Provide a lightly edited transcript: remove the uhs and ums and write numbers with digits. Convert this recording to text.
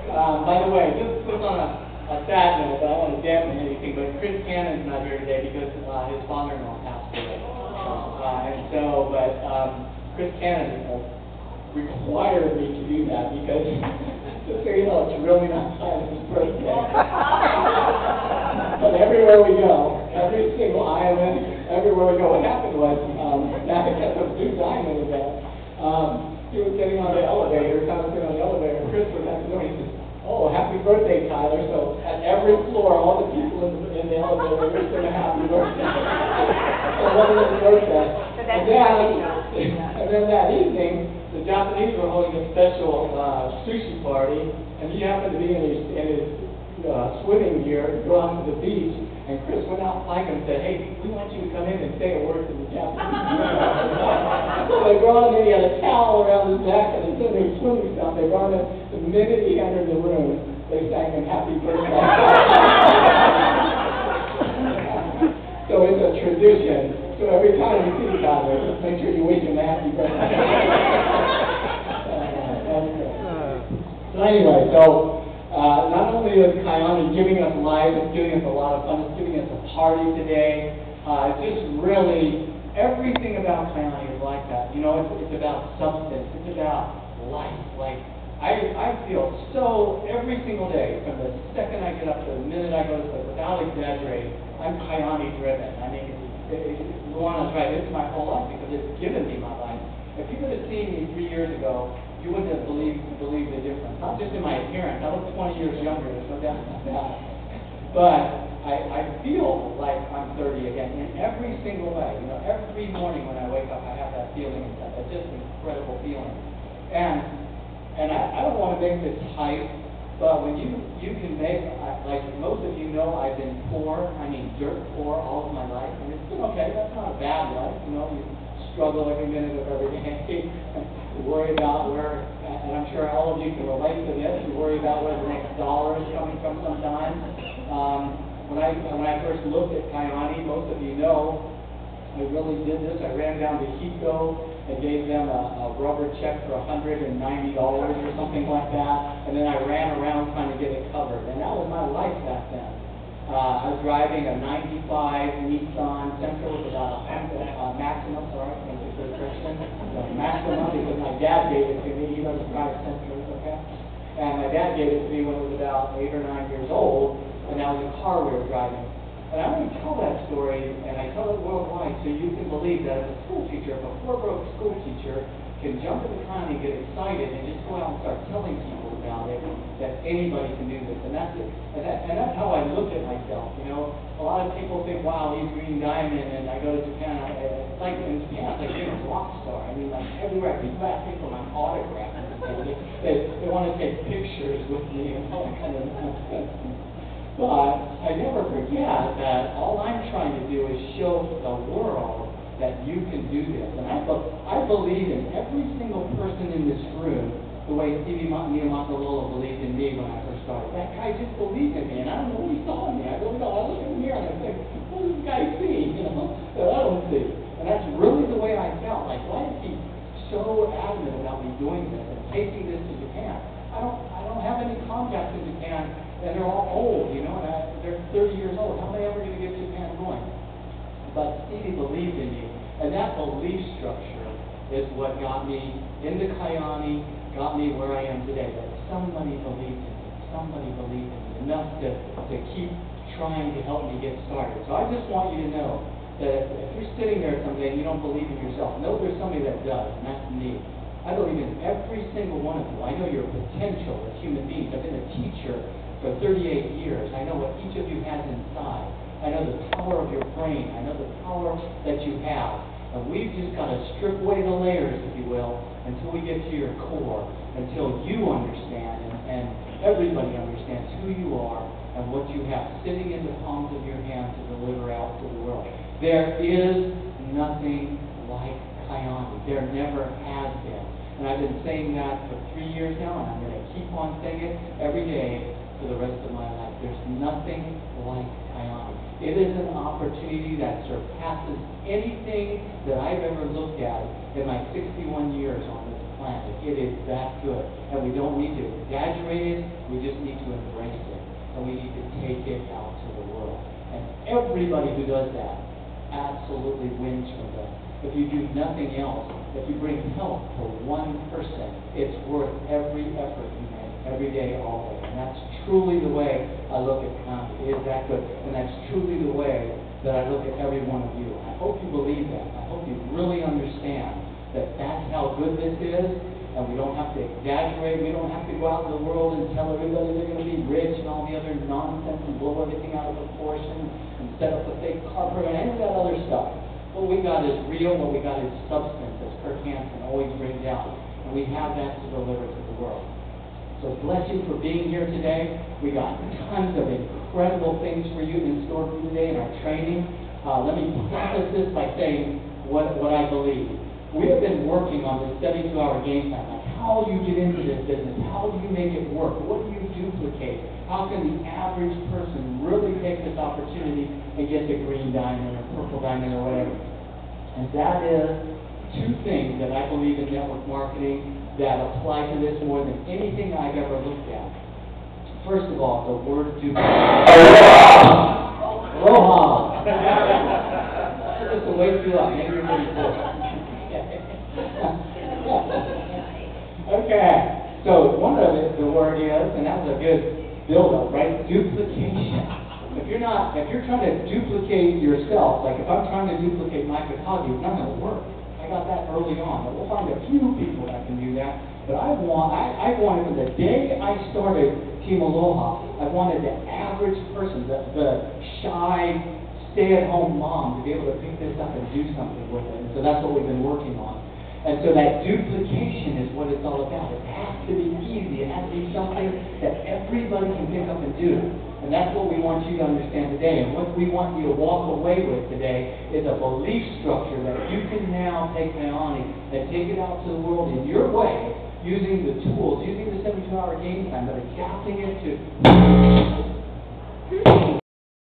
By the way, just on a sad note, I don't want to dampen anything, but Chris Cannon's not here today because his father-in-law passed away. Chris Cannon required me to do that because, just so you know, it's really not Simon's birthday. But everywhere we go, every single island, everywhere we go, what happened was, now he has a blue diamond event. He was getting on the elevator, coming on the elevator, Chris was next to him, he says, "Oh, happy birthday, Tyler." So at every floor, all the people in the elevator were saying happy birthday. So one of his birthday. And then that evening, the Japanese were holding a special sushi party, and he happened to be in his swimming gear to go out to the beach, and Chris went out like him and said, "Hey, we want you to come in and say a word to the Japanese." So they brought him in, he had a towel around his neck, and he's in their swimming stuff. They brought him in. The minute he entered the room, they sang him happy birthday. So it's a tradition. So every time you see Tyler, just make sure you wish him a happy birthday. So anyway, not only is Kyani giving us life, it's giving us a lot of fun, it's giving us a party today. It's just really, everything about Kyani is like that. You know, it's about substance, it's about life. Like, I feel so every single day, from the second I get up to the minute I go to sleep, without exaggerating, I'm Kyani driven. I mean, you want to try this my whole life because it's given me my life. If you would have seen me 3 years ago, you wouldn't have believed the difference. Not just in my appearance. I look 20 years younger. There's no doubt about that. But I feel like I'm 30 again in every single way. You know, every morning when I wake up, I have that feeling, that just incredible feeling. And I don't want to make this hype, but when you can make, like most of you know, I've been poor, I mean dirt poor all of my life, and it's been okay, that's not a bad life, you know, you struggle every minute of every day, you worry about where, and I'm sure all of you can relate to this, you worry about where the next dollar is coming from sometimes. When I first looked at Kyani, most of you know, I really did this. I ran down to Hiko and gave them a rubber check for $190 or something like that, and then I ran around trying to get it covered, and that was my life back then. I was driving a 95 Nissan Sentra with about a Maxima, sorry, thank you for the correction, Maxima, because my dad gave it to me. He doesn't drive Sentras, okay? And my dad gave it to me when I was about 8 or 9 years old, and that was the car we were driving. And I'm going to tell that story, and I tell it worldwide, so you can believe that as a school teacher, if a poor broke school teacher can jump in the car and get excited and just go out and start telling people about it, that anybody can do this. And that's how I look at myself. You know, a lot of people think, wow, he's Green Diamond, and I go to Japan. It's like in Japan, it's like being a rock star. I mean, like everywhere, people asking for my autograph. They want to take pictures with me and all that kind of nonsense. But I never forget that all I'm trying to do is show the world that you can do this. And I believe in every single person in this room the way Stevie Niyamatalola believed in me when I first started. That guy just believed in me, and I don't know what he saw in me. I really don't. I look in the mirror and I think, what does this guy see? You know, that I don't see. And that's really the way I felt. Like, why is he so adamant about me doing this and taking this to Japan? I don't have any contacts in Japan. And they're all old, you know, and they're 30 years old. How am I ever going to get Japan going? But Stevie believed in me, and that belief structure is what got me into Kyani, got me where I am today. That somebody believed in me, somebody believed in me, enough to keep trying to help me get started. So I just want you to know that if you're sitting there someday and you don't believe in yourself, know there's somebody that does, and that's me. I believe in every single one of you. I know your potential as human beings. I've been a teacher for 38 years. I know what each of you has inside. I know the power of your brain. I know the power that you have. And we've just got to strip away the layers, if you will, until we get to your core, until you understand and everybody understands who you are and what you have sitting in the palms of your hand to deliver out to the world. There is nothing like Kyani. There never has been. And I've been saying that for 3 years now, and I'm going to keep on saying it every day for the rest of my life. There's nothing like Kyani. It is an opportunity that surpasses anything that I've ever looked at in my 61 years on this planet. It is that good. And we don't need to exaggerate it, we just need to embrace it. And we need to take it out to the world. And everybody who does that absolutely wins from that. If you do nothing else, if you bring help to one person, it's worth every effort you make, every day, all day. And that's truly the way I look at Kyani. It is that good. And that's truly the way that I look at every one of you. I hope you believe that. I hope you really understand that that's how good this is. And we don't have to exaggerate. We don't have to go out in the world and tell everybody they're going to be rich and all the other nonsense and blow everything out of proportion and set up a fake car program and any of that other stuff. What we got is real. What we got is substance, as Kurt Hansen always brings out. And we have that to deliver to the world. So bless you for being here today. We got tons of incredible things for you in store for you today in our training. Let me preface this by saying what I believe. We have been working on this 72-hour game plan. Like, how do you get into this business? How do you make it work? What do you duplicate? How can the average person really take this opportunity and get the green diamond or purple diamond or whatever? And that is two things that I believe in network marketing that apply to this more than anything I've ever looked at. First of all, the word duplicate. Aloha! That's just a way too long. Maybe you're pretty cool. Okay, so one of it, the word is, and that was a good build-up, right? Duplication. If you're trying to duplicate yourself, like if I'm trying to duplicate my Akaji, it's not going to work. I got that early on, but we'll find a few people that can do that. But I wanted from the day I started Team Aloha, I wanted the average person, the shy, stay-at-home mom to be able to pick this up and do something with it. And so that's what we've been working on. And so that duplication is what it's all about. It has to be easy. It has to be something that everybody can pick up and do. And that's what we want you to understand today. And what we want you to walk away with today is a belief structure that you can now take Kyani and take it out to the world in your way, using the tools, using the 72-hour game plan, but adapting it to